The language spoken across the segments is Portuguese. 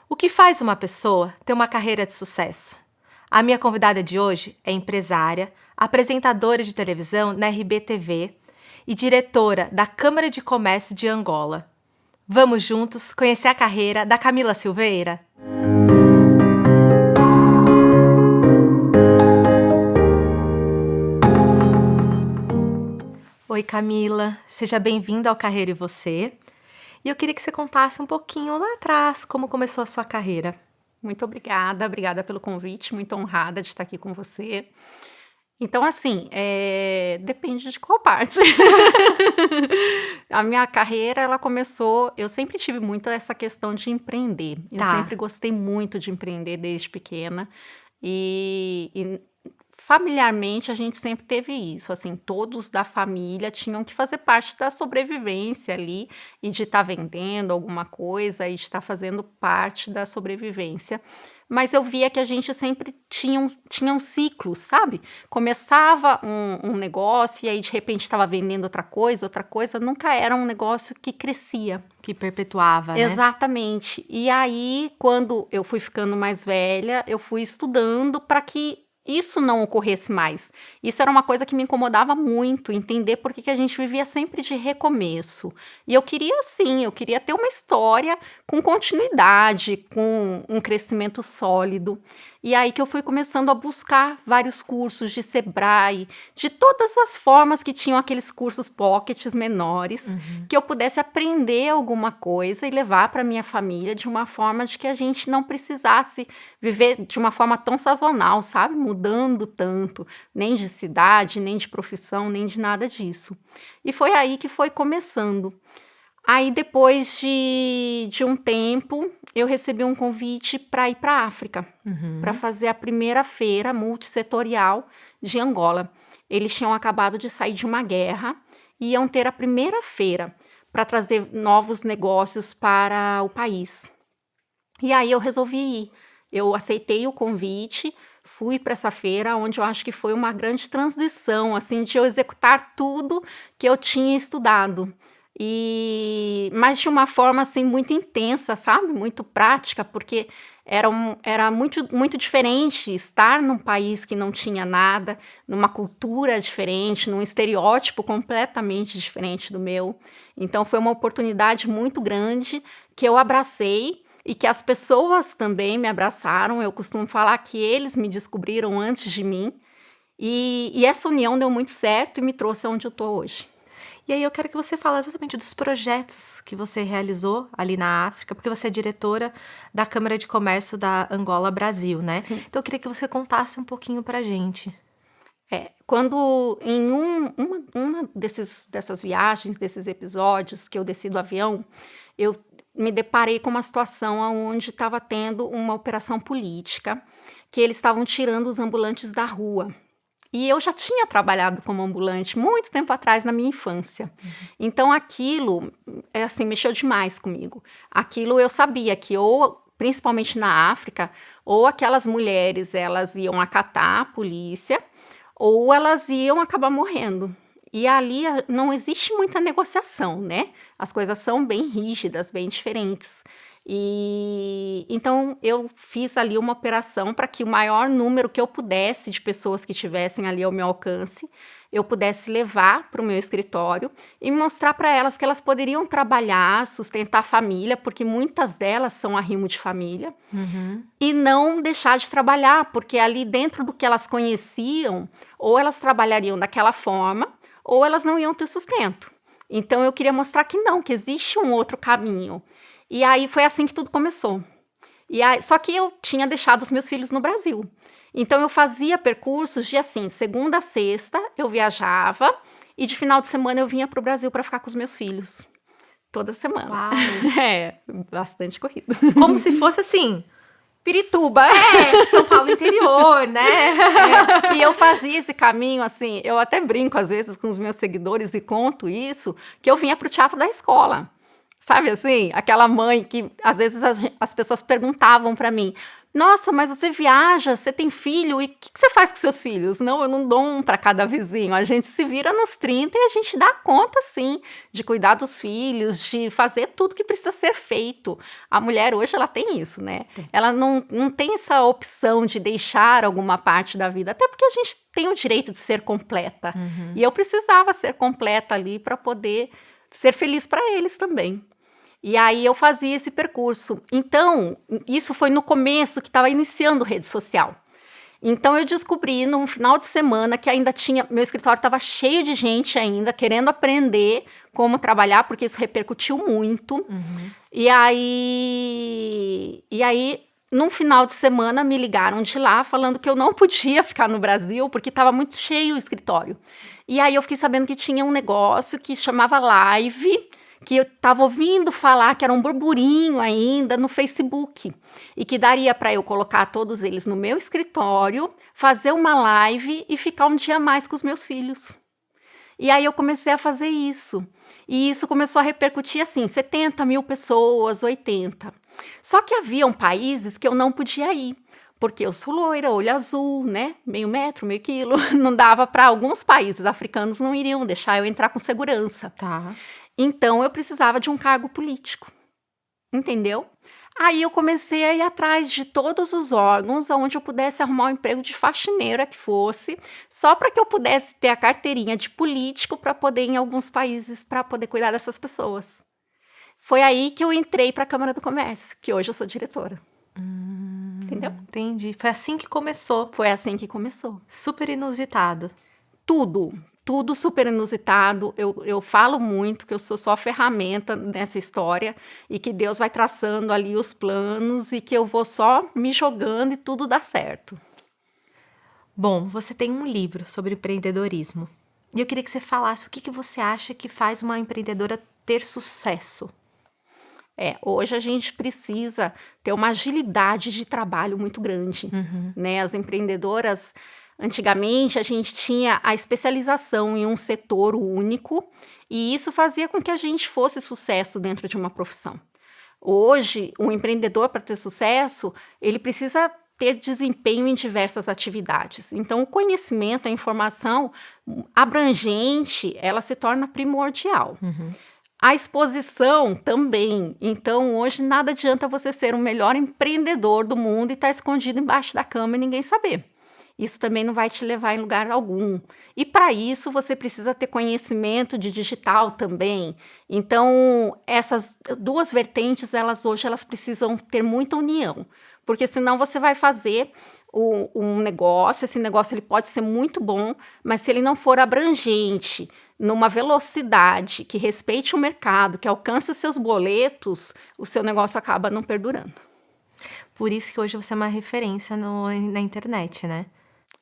O que faz uma pessoa ter uma carreira de sucesso? A minha convidada de hoje é empresária, apresentadora de televisão na RBTV e diretora da Câmara de Comércio de Angola. Vamos juntos conhecer a carreira da Camila Silveira? Oi, Camila, seja bem-vinda ao Carreira e Você. E eu queria que você contasse um pouquinho lá atrás como começou a sua carreira. Muito obrigada pelo convite, muito honrada de estar aqui com você. Então, assim, depende de qual parte. A minha carreira, ela começou... Eu sempre tive muito essa questão de empreender. Eu sempre gostei muito de empreender desde pequena. E familiarmente, a gente sempre teve isso. Assim, todos da família tinham que fazer parte da sobrevivência ali e de estar vendendo alguma coisa e de estar fazendo parte da sobrevivência. Mas eu via que a gente sempre tinha um ciclo, sabe? Começava um negócio e aí de repente estava vendendo outra coisa, nunca era um negócio que crescia. Que perpetuava, né? Exatamente. E aí, quando eu fui ficando mais velha, eu fui estudando para que isso não ocorresse mais. Isso era uma coisa que me incomodava muito, entender por que a gente vivia sempre de recomeço. E eu queria ter uma história com continuidade, com um crescimento sólido. E aí que eu fui começando a buscar vários cursos de Sebrae, de todas as formas que tinham aqueles cursos pockets menores, que eu pudesse aprender alguma coisa e levar para minha família de uma forma de que a gente não precisasse viver de uma forma tão sazonal, sabe? Mudando tanto, nem de cidade, nem de profissão, nem de nada disso. E foi aí que foi começando. Aí, depois de um tempo, eu recebi um convite para ir para a África, para fazer a primeira feira multissetorial de Angola. Eles tinham acabado de sair de uma guerra e iam ter a primeira feira para trazer novos negócios para o país. E aí eu resolvi ir. Eu aceitei o convite, fui para essa feira, onde eu acho que foi uma grande transição, assim, de eu executar tudo que eu tinha estudado. Mas de uma forma assim muito intensa, sabe? Muito prática, porque era muito diferente estar num país que não tinha nada, numa cultura diferente, num estereótipo completamente diferente do meu. Então foi uma oportunidade muito grande que eu abracei e que as pessoas também me abraçaram. Eu costumo falar que eles me descobriram antes de mim. E essa união deu muito certo e me trouxe aonde eu estou hoje. E aí eu quero que você fale exatamente dos projetos que você realizou ali na África, porque você é diretora da Câmara de Comércio da Angola Brasil, né? Sim. Então eu queria que você contasse um pouquinho pra gente. Quando em uma dessas viagens, desses episódios que eu desci do avião, eu me deparei com uma situação onde estava tendo uma operação política, que eles estavam tirando os ambulantes da rua. E eu já tinha trabalhado como ambulante muito tempo atrás, na minha infância. Então, aquilo, mexeu demais comigo. Aquilo eu sabia que, principalmente na África, ou aquelas mulheres, elas iam acatar a polícia, ou elas iam acabar morrendo. E ali não existe muita negociação, né? As coisas são bem rígidas, bem diferentes. Então, eu fiz ali uma operação para que o maior número que eu pudesse de pessoas que estivessem ali ao meu alcance, eu pudesse levar para o meu escritório e mostrar para elas que elas poderiam trabalhar, sustentar a família, porque muitas delas são arrimo de família, e não deixar de trabalhar, porque ali dentro do que elas conheciam, ou elas trabalhariam daquela forma, ou elas não iam ter sustento. Então, eu queria mostrar que não, que existe um outro caminho. E aí foi assim que tudo começou. Só que eu tinha deixado os meus filhos no Brasil. Então eu fazia percursos de segunda a sexta eu viajava e de final de semana eu vinha para o Brasil para ficar com os meus filhos. Toda semana. Uau! Bastante corrido. Como se fosse assim... Pirituba. São Paulo interior, né? E eu fazia esse caminho, assim, eu até brinco às vezes com os meus seguidores e conto isso, que eu vinha para o teatro da escola. Sabe assim? Aquela mãe que, às vezes, as pessoas perguntavam para mim, Nossa, mas você viaja, você tem filho, e o que você faz com seus filhos? Não, eu não dou um para cada vizinho. A gente se vira nos 30 e a gente dá conta, sim, de cuidar dos filhos, de fazer tudo que precisa ser feito. A mulher hoje, ela tem isso, né? Ela não tem essa opção de deixar alguma parte da vida, até porque a gente tem o direito de ser completa. E eu precisava ser completa ali para poder ser feliz para eles também. E aí eu fazia esse percurso. Então, isso foi no começo que estava iniciando rede social. Então eu descobri num final de semana que ainda tinha, meu escritório estava cheio de gente ainda querendo aprender como trabalhar, porque isso repercutiu muito. E aí num final de semana me ligaram de lá falando que eu não podia ficar no Brasil porque estava muito cheio o escritório. E aí eu fiquei sabendo que tinha um negócio que chamava Live, que eu estava ouvindo falar que era um burburinho ainda no Facebook, e que daria para eu colocar todos eles no meu escritório, fazer uma live e ficar um dia a mais com os meus filhos. E aí eu comecei a fazer isso. E isso começou a repercutir assim, 70 mil pessoas, 80. Só que haviam países que eu não podia ir, porque eu sou loira, olho azul, né? Meio metro, meio quilo. Não dava para alguns países africanos, não iriam deixar eu entrar com segurança. Tá. Então, eu precisava de um cargo político, entendeu? Aí eu comecei a ir atrás de todos os órgãos onde eu pudesse arrumar um emprego de faxineira que fosse, só para que eu pudesse ter a carteirinha de político para poder ir em alguns países, para poder cuidar dessas pessoas. Foi aí que eu entrei para a Câmara do Comércio, que hoje eu sou diretora. Entendeu? Entendi. Foi assim que começou. Foi assim que começou. Super inusitado. Tudo super inusitado. Eu falo muito que eu sou só ferramenta nessa história e que Deus vai traçando ali os planos e que eu vou só me jogando e tudo dá certo. Bom, você tem um livro sobre empreendedorismo. E eu queria que você falasse o que você acha que faz uma empreendedora ter sucesso. Hoje a gente precisa ter uma agilidade de trabalho muito grande, né? As empreendedoras, antigamente, a gente tinha a especialização em um setor único e isso fazia com que a gente fosse sucesso dentro de uma profissão. Hoje, um empreendedor, para ter sucesso, ele precisa ter desempenho em diversas atividades. Então, o conhecimento, a informação abrangente, ela se torna primordial. A exposição também. Então, hoje, nada adianta você ser o melhor empreendedor do mundo e estar escondido embaixo da cama e ninguém saber. Isso também não vai te levar em lugar algum. E para isso, você precisa ter conhecimento de digital também. Então, essas duas vertentes, hoje, elas precisam ter muita união. Porque senão você vai fazer um negócio, esse negócio ele pode ser muito bom, mas se ele não for abrangente, numa velocidade que respeite o mercado, que alcance os seus boletos, o seu negócio acaba não perdurando. Por isso que hoje você é uma referência na internet, né?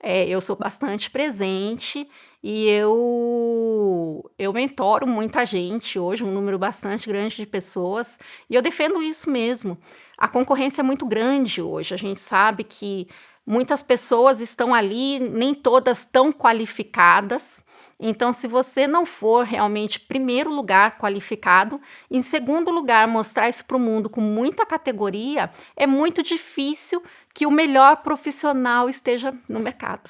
Eu sou bastante presente e eu mentoro muita gente hoje, um número bastante grande de pessoas, e eu defendo isso mesmo. A concorrência é muito grande hoje, a gente sabe que muitas pessoas estão ali, nem todas tão qualificadas. Então, se você não for realmente, em primeiro lugar, qualificado, em segundo lugar, mostrar isso para o mundo com muita categoria, é muito difícil que o melhor profissional esteja no mercado.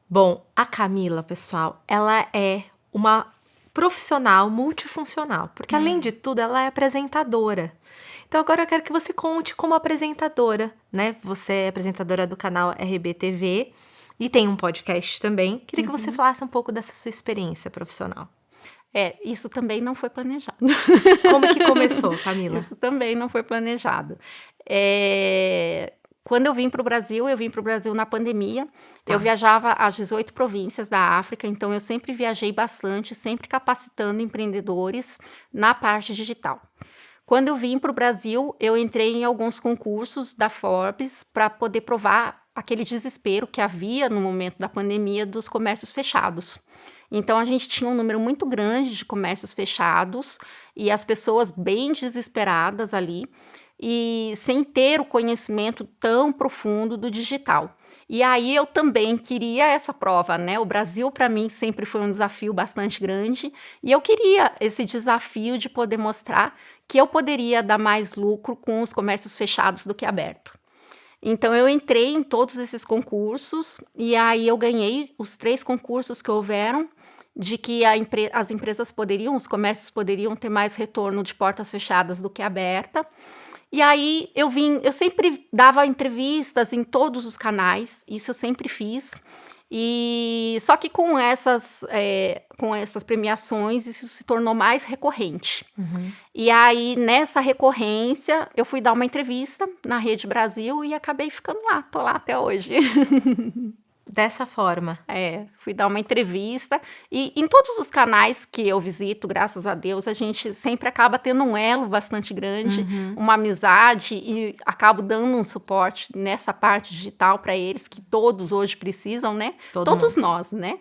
Bom, a Camila, pessoal, ela é uma profissional multifuncional, porque além de tudo, ela é apresentadora. Então agora eu quero que você conte como apresentadora, né? Você é apresentadora do canal RBTV e tem um podcast também. Queria que você falasse um pouco dessa sua experiência profissional. Isso também não foi planejado. Como que começou, Camila? Isso também não foi planejado. Quando eu vim para o Brasil na pandemia. Eu viajava às 18 províncias da África, então eu sempre viajei bastante, sempre capacitando empreendedores na parte digital. Quando eu vim para o Brasil, eu entrei em alguns concursos da Forbes para poder provar aquele desespero que havia no momento da pandemia dos comércios fechados. Então, a gente tinha um número muito grande de comércios fechados e as pessoas bem desesperadas ali e sem ter o conhecimento tão profundo do digital. E aí eu também queria essa prova, né? O Brasil, para mim, sempre foi um desafio bastante grande e eu queria esse desafio de poder mostrar que eu poderia dar mais lucro com os comércios fechados do que aberto. Então eu entrei em todos esses concursos e aí eu ganhei os 3 concursos que houveram, de que as empresas poderiam, os comércios poderiam ter mais retorno de portas fechadas do que aberta. E aí eu sempre dava entrevistas em todos os canais, isso eu sempre fiz. E só que com essas premiações, isso se tornou mais recorrente. E aí, nessa recorrência, eu fui dar uma entrevista na Rede Brasil e acabei ficando lá, tô lá até hoje. Dessa forma. Fui dar uma entrevista e em todos os canais que eu visito, graças a Deus, a gente sempre acaba tendo um elo bastante grande, uma amizade e acabo dando um suporte nessa parte digital para eles, que todos hoje precisam, né? Todos nós, né?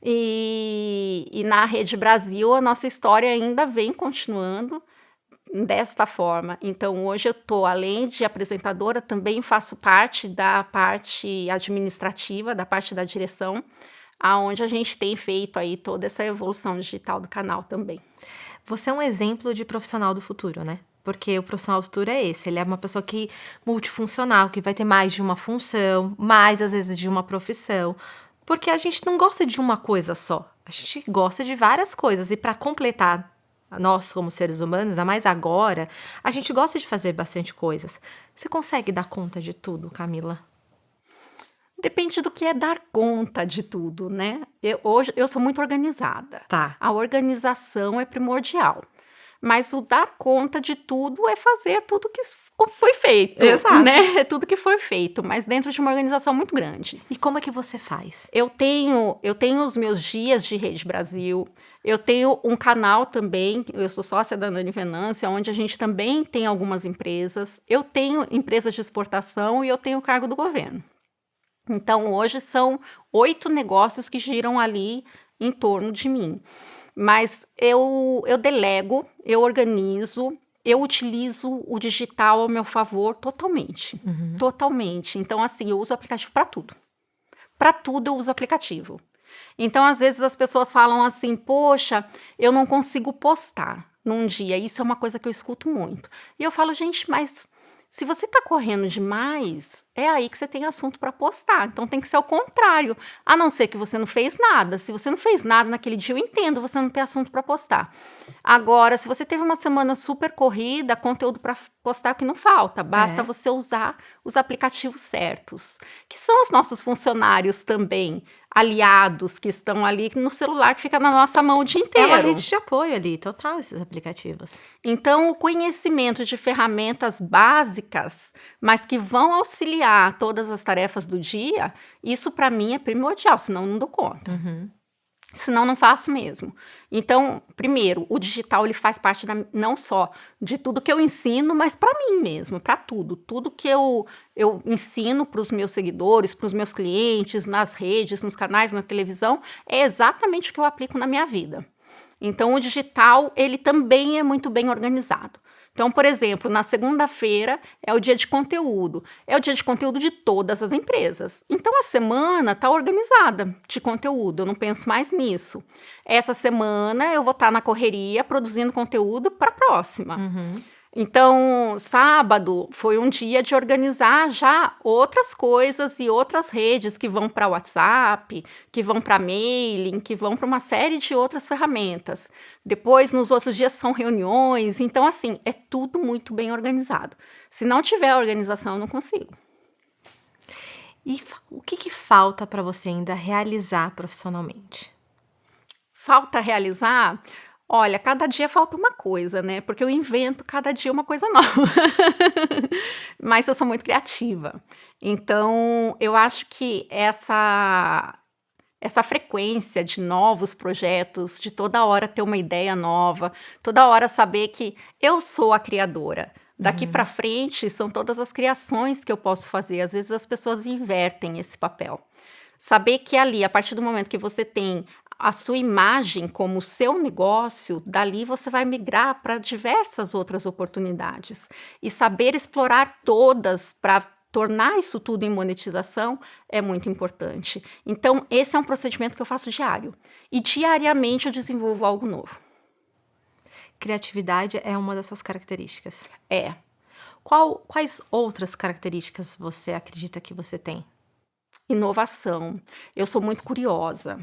E na Rede Brasil, a nossa história ainda vem continuando desta forma. Então, hoje eu estou, além de apresentadora, também faço parte da parte administrativa, da parte da direção, aonde a gente tem feito aí toda essa evolução digital do canal também. Você é um exemplo de profissional do futuro, né? Porque o profissional do futuro é esse, ele é uma pessoa que multifuncional, que vai ter mais de uma função, mais às vezes de uma profissão, porque a gente não gosta de uma coisa só, a gente gosta de várias coisas, e para completar nós como seres humanos, ainda mais agora, a gente gosta de fazer bastante coisas. Você consegue dar conta de tudo, Camila? Depende do que é dar conta de tudo, né? Hoje eu sou muito organizada. Tá. A organização é primordial. Mas o dar conta de tudo é fazer tudo que foi feito. Exato. Né? É tudo que foi feito, mas dentro de uma organização muito grande. E como é que você faz? Eu tenho os meus dias de Rede Brasil, eu tenho um canal também, eu sou sócia da Nani Venância, onde a gente também tem algumas empresas. Eu tenho empresa de exportação e eu tenho cargo do governo. Então, hoje são 8 negócios que giram ali em torno de mim. Mas eu delego, eu organizo, eu utilizo o digital ao meu favor totalmente. Totalmente. Então, assim, eu uso o aplicativo para tudo. Para tudo eu uso o aplicativo. Então, às vezes as pessoas falam assim, poxa, eu não consigo postar num dia. Isso é uma coisa que eu escuto muito. E eu falo, gente, mas se você está correndo demais, é aí que você tem assunto para postar. Então tem que ser o contrário. A não ser que você não fez nada. Se você não fez nada naquele dia, eu entendo você não ter assunto para postar. Agora, se você teve uma semana super corrida, conteúdo para postar é o que não falta. Basta você usar os aplicativos certos, que são os nossos funcionários também, aliados, que estão ali no celular, que fica na nossa mão o dia inteiro. É uma rede de apoio ali, total, esses aplicativos. Então, o conhecimento de ferramentas básicas, mas que vão auxiliar todas as tarefas do dia, isso para mim é primordial, senão eu não dou conta. Senão não faço mesmo. Então, primeiro, o digital ele faz parte não só de tudo que eu ensino, mas para mim mesmo, para tudo. Tudo que eu ensino para os meus seguidores, para os meus clientes, nas redes, nos canais, na televisão, é exatamente o que eu aplico na minha vida. Então, o digital, ele também é muito bem organizado. Então, por exemplo, na segunda-feira é o dia de conteúdo. É o dia de conteúdo de todas as empresas. Então, a semana está organizada de conteúdo. Eu não penso mais nisso. Essa semana eu vou estar na correria produzindo conteúdo para a próxima. Então, sábado foi um dia de organizar já outras coisas e outras redes que vão para WhatsApp, que vão para mailing, que vão para uma série de outras ferramentas. Depois, nos outros dias, são reuniões. Então, assim, é tudo muito bem organizado. Se não tiver organização, eu não consigo. E o que falta para você ainda realizar profissionalmente? Falta realizar? Olha, cada dia falta uma coisa, né? Porque eu invento cada dia uma coisa nova. Mas eu sou muito criativa. Então, eu acho que essa frequência de novos projetos, de toda hora ter uma ideia nova, toda hora saber que eu sou a criadora. Daqui para frente, são todas as criações que eu posso fazer. Às vezes as pessoas invertem esse papel. Saber que ali, a partir do momento que você tem a sua imagem como o seu negócio, dali você vai migrar para diversas outras oportunidades. E saber explorar todas para tornar isso tudo em monetização é muito importante. Então, esse é um procedimento que eu faço diário. E diariamente eu desenvolvo algo novo. Criatividade é uma das suas características. É. Quais outras características você acredita que você tem? Inovação. Eu sou muito curiosa,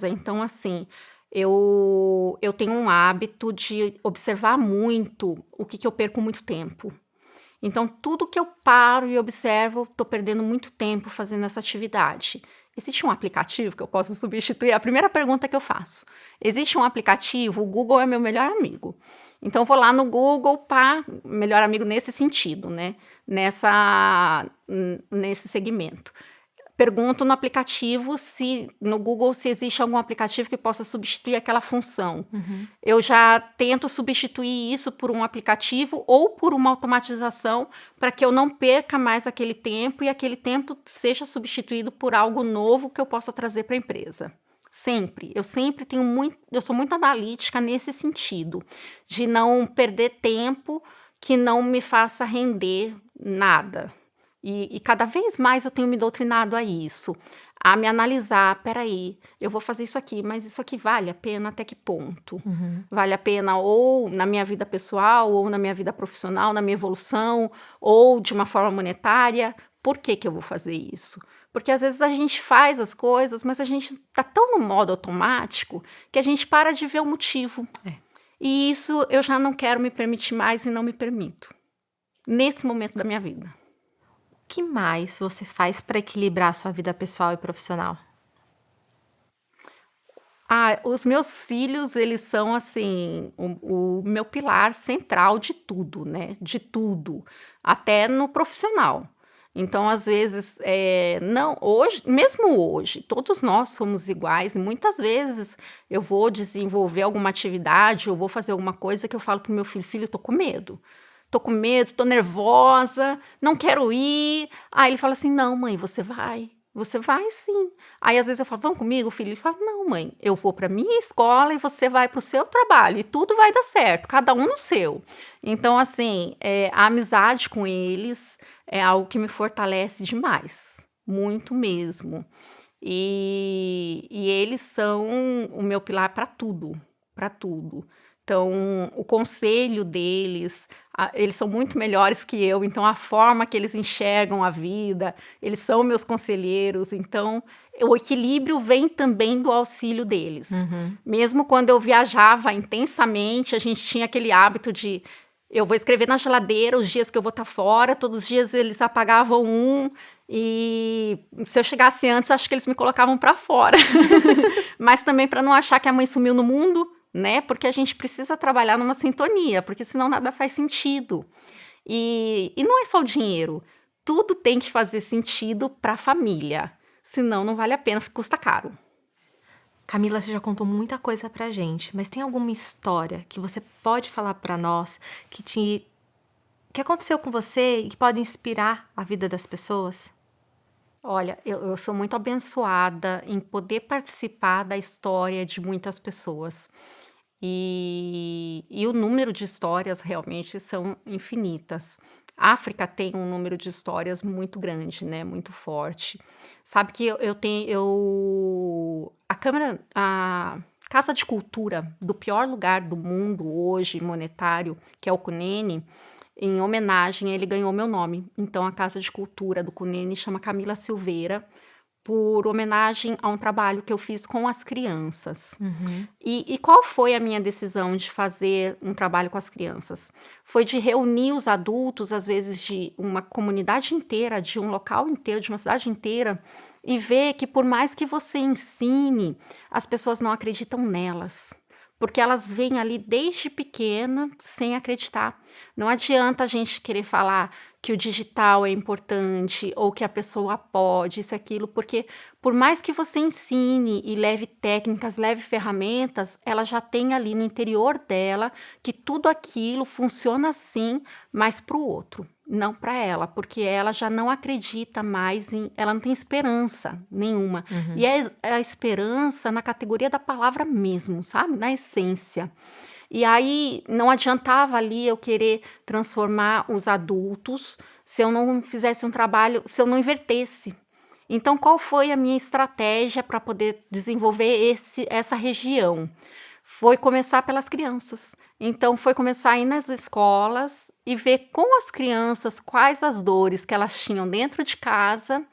então, assim, eu tenho um hábito de observar muito o que eu perco muito tempo. Então, tudo que eu paro e observo, estou perdendo muito tempo fazendo essa atividade. Existe um aplicativo que eu posso substituir? É a primeira pergunta que eu faço. Existe um aplicativo? O Google é meu melhor amigo. Então, eu vou lá no Google, pá, melhor amigo nesse sentido, né? Nesse segmento. Pergunto no aplicativo no Google se existe algum aplicativo que possa substituir aquela função. Eu já tento substituir isso por um aplicativo ou por uma automatização para que eu não perca mais aquele tempo e aquele tempo seja substituído por algo novo que eu possa trazer para a empresa. Sempre. Eu sou muito analítica nesse sentido, de não perder tempo que não me faça render nada. E cada vez mais eu tenho me doutrinado a isso, a me analisar, peraí, eu vou fazer isso aqui, mas isso aqui vale a pena até que ponto? Vale a pena ou na minha vida pessoal, ou na minha vida profissional, na minha evolução, ou de uma forma monetária? Por que eu vou fazer isso? Porque às vezes a gente faz as coisas, mas a gente tá tão no modo automático que a gente para de ver o motivo. E isso eu já não quero me permitir mais e não me permito, nesse momento da minha vida. O que mais você faz para equilibrar a sua vida pessoal e profissional? Os meus filhos, eles são, assim, o meu pilar central de tudo, né, de tudo, até no profissional. Então, às vezes, não, mesmo hoje, todos nós somos iguais e muitas vezes eu vou desenvolver alguma atividade, eu vou fazer alguma coisa que eu falo pro meu filho: "Filho, eu tô com medo. Tô com medo, tô nervosa, não quero ir". Aí ele fala assim: "Não, mãe, você vai sim". Aí às vezes eu falo: "Vamos comigo, filho?" Ele fala: "Não, mãe, eu vou pra minha escola e você vai pro seu trabalho e tudo vai dar certo, cada um no seu". Então, assim, a amizade com eles é algo que me fortalece demais, muito mesmo. E eles são o meu pilar para tudo, para tudo. Então, o conselho deles, eles são muito melhores que eu, então a forma que eles enxergam a vida, eles são meus conselheiros, então o equilíbrio vem também do auxílio deles. Mesmo quando eu viajava intensamente, a gente tinha aquele hábito de eu vou escrever na geladeira os dias que eu vou estar fora, todos os dias eles apagavam e se eu chegasse antes, acho que eles me colocavam para fora. Mas também para não achar que a mãe sumiu no mundo, né? Porque a gente precisa trabalhar numa sintonia, porque senão nada faz sentido. E não é só o dinheiro, tudo tem que fazer sentido para a família, senão não vale a pena, custa caro. Camila, você já contou muita coisa pra gente, mas tem alguma história que você pode falar pra nós que aconteceu com você e que pode inspirar a vida das pessoas? Olha, eu sou muito abençoada em poder participar da história de muitas pessoas. E o número de histórias realmente são infinitas. A África tem um número de histórias muito grande, né? Muito forte. Sabe que a Casa de Cultura do pior lugar do mundo hoje, monetário, que é o Cunene, em homenagem, ele ganhou meu nome. Então, a Casa de Cultura do Cunene chama Camila Silveira, por homenagem a um trabalho que eu fiz com as crianças. E qual foi a minha decisão de fazer um trabalho com as crianças? Foi de reunir os adultos, às vezes de uma comunidade inteira, de um local inteiro, de uma cidade inteira, e ver que por mais que você ensine, as pessoas não acreditam nelas. Porque elas vêm ali desde pequena sem acreditar. Não adianta a gente querer falar que o digital é importante ou que a pessoa pode, isso e aquilo, porque por mais que você ensine e leve técnicas, leve ferramentas, ela já tem ali no interior dela que tudo aquilo funciona assim, mas para o outro, não para ela, porque ela já não acredita mais ela não tem esperança nenhuma. E é a esperança na categoria da palavra mesmo, sabe? Na essência. E aí não adiantava ali eu querer transformar os adultos se eu não fizesse um trabalho, se eu não invertesse. Então, qual foi a minha estratégia para poder desenvolver essa região? foi começar pelas crianças. Então, foi começar a ir nas escolas e ver com as crianças quais as dores que elas tinham dentro de casa,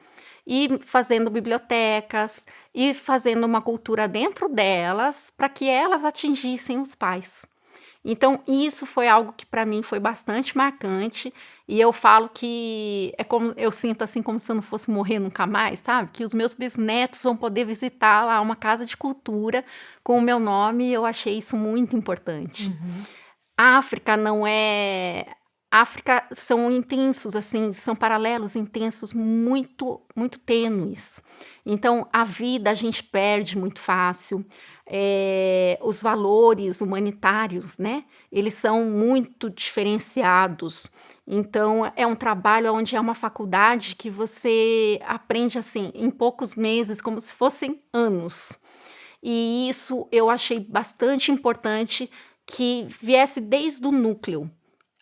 e fazendo bibliotecas, e fazendo uma cultura dentro delas, para que elas atingissem os pais. Então, isso foi algo que para mim foi bastante marcante, e eu falo que é como eu sinto assim como se eu não fosse morrer nunca mais, sabe? Que os meus bisnetos vão poder visitar lá uma casa de cultura com o meu nome, e eu achei isso muito importante. A África não é. África são intensos, assim, são paralelos intensos muito, muito tênues. Então, a vida a gente perde muito fácil. Os valores humanitários, né? Eles são muito diferenciados. Então, é um trabalho onde é uma faculdade que você aprende assim, em poucos meses, como se fossem anos. E isso eu achei bastante importante que viesse desde o núcleo.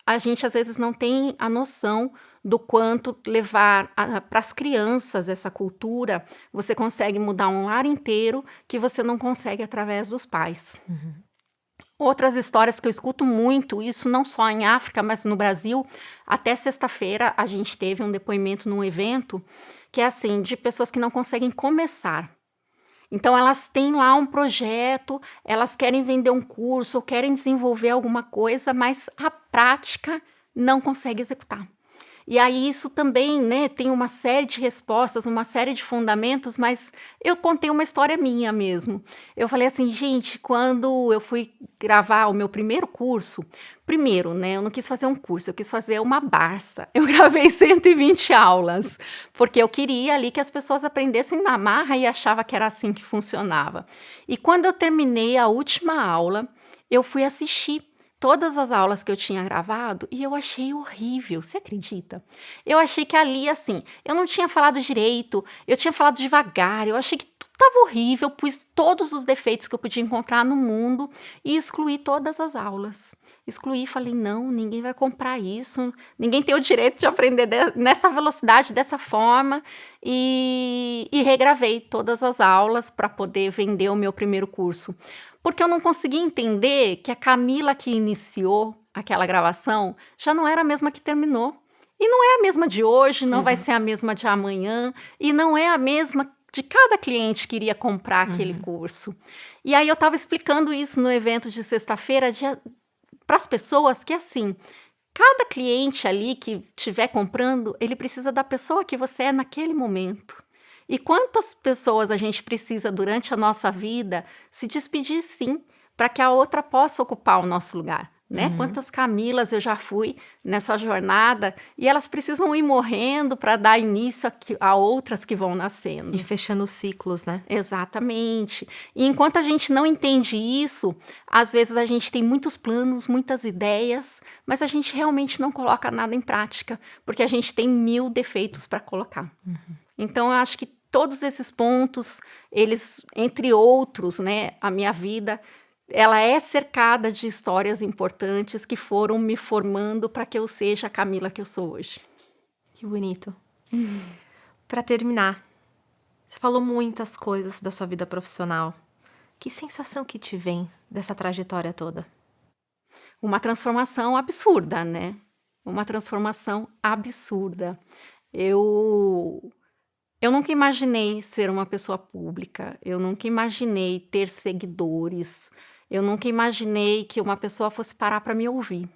A gente às vezes não tem a noção do quanto levar para as crianças essa cultura, você consegue mudar um lar inteiro que você não consegue através dos pais. Outras histórias que eu escuto muito, isso não só em África, mas no Brasil, até sexta-feira a gente teve um depoimento num evento que é assim, de pessoas que não conseguem começar. Então, elas têm lá um projeto, elas querem vender um curso ou querem desenvolver alguma coisa, mas a prática não consegue executar. E aí isso também, né, tem uma série de respostas, uma série de fundamentos, mas eu contei uma história minha mesmo. Eu falei assim, gente, quando eu fui gravar o meu primeiro curso, primeiro, né, eu não quis fazer um curso, eu quis fazer uma Barça. Eu gravei 120 aulas, porque eu queria ali que as pessoas aprendessem na marra e achava que era assim que funcionava. E quando eu terminei a última aula, eu fui assistir todas as aulas que eu tinha gravado e eu achei horrível, você acredita? Eu achei que ali, assim, eu não tinha falado direito, eu tinha falado devagar, eu achei que tudo estava horrível, pus todos os defeitos que eu podia encontrar no mundo e excluí todas as aulas. Excluí, falei, não, ninguém vai comprar isso, ninguém tem o direito de aprender nessa velocidade, dessa forma, e regravei todas as aulas para poder vender o meu primeiro curso. Porque eu não conseguia entender que a Camila que iniciou aquela gravação já não era a mesma que terminou. E não é a mesma de hoje, não vai ser a mesma de amanhã, e não é a mesma de cada cliente que iria comprar aquele curso. E aí eu estava explicando isso no evento de sexta-feira para as pessoas que, assim, cada cliente ali que estiver comprando, ele precisa da pessoa que você é naquele momento. E quantas pessoas a gente precisa durante a nossa vida se despedir sim, para que a outra possa ocupar o nosso lugar, né? Quantas Camilas eu já fui nessa jornada e elas precisam ir morrendo para dar início a outras que vão nascendo. E fechando os ciclos, né? Exatamente. E enquanto a gente não entende isso, às vezes a gente tem muitos planos, muitas ideias, mas a gente realmente não coloca nada em prática, porque a gente tem 1000 defeitos para colocar. Então, eu acho que todos esses pontos, eles, entre outros, né, a minha vida, ela é cercada de histórias importantes que foram me formando para que eu seja a Camila que eu sou hoje. Que bonito. Para terminar, você falou muitas coisas da sua vida profissional. Que sensação que te vem dessa trajetória toda? Uma transformação absurda, né? Uma transformação absurda. Eu nunca imaginei ser uma pessoa pública, eu nunca imaginei ter seguidores, eu nunca imaginei que uma pessoa fosse parar para me ouvir.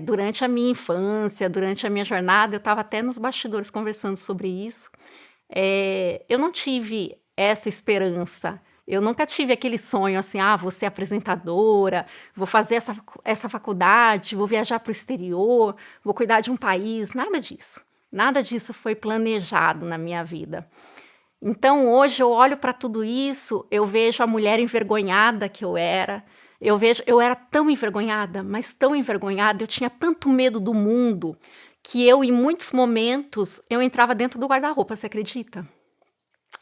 Durante a minha infância, durante a minha jornada, eu estava até nos bastidores conversando sobre isso. Eu não tive essa esperança, eu nunca tive aquele sonho assim, vou ser apresentadora, vou fazer essa faculdade, vou viajar para o exterior, vou cuidar de um país, nada disso. Nada disso foi planejado na minha vida. Então, hoje eu olho para tudo isso, eu vejo a mulher envergonhada que eu era. Eu era tão envergonhada, mas tão envergonhada, eu tinha tanto medo do mundo, que eu, em muitos momentos, eu entrava dentro do guarda-roupa, você acredita?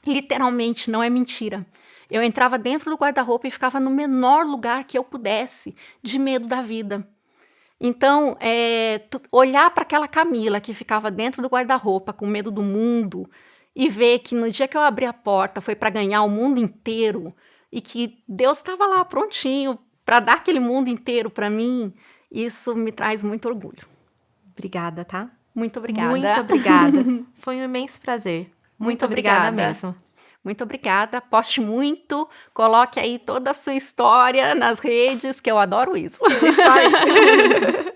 Literalmente, não é mentira. Eu entrava dentro do guarda-roupa e ficava no menor lugar que eu pudesse, de medo da vida. Então, olhar para aquela Camila que ficava dentro do guarda-roupa com medo do mundo e ver que no dia que eu abri a porta foi para ganhar o mundo inteiro, e que Deus estava lá prontinho para dar aquele mundo inteiro para mim, isso me traz muito orgulho. Obrigada, tá? Muito obrigada. Muito obrigada. Foi um imenso prazer. Muito obrigada mesmo. Muito obrigada. Poste muito, coloque aí toda a sua história nas redes, que eu adoro isso. Isso aí.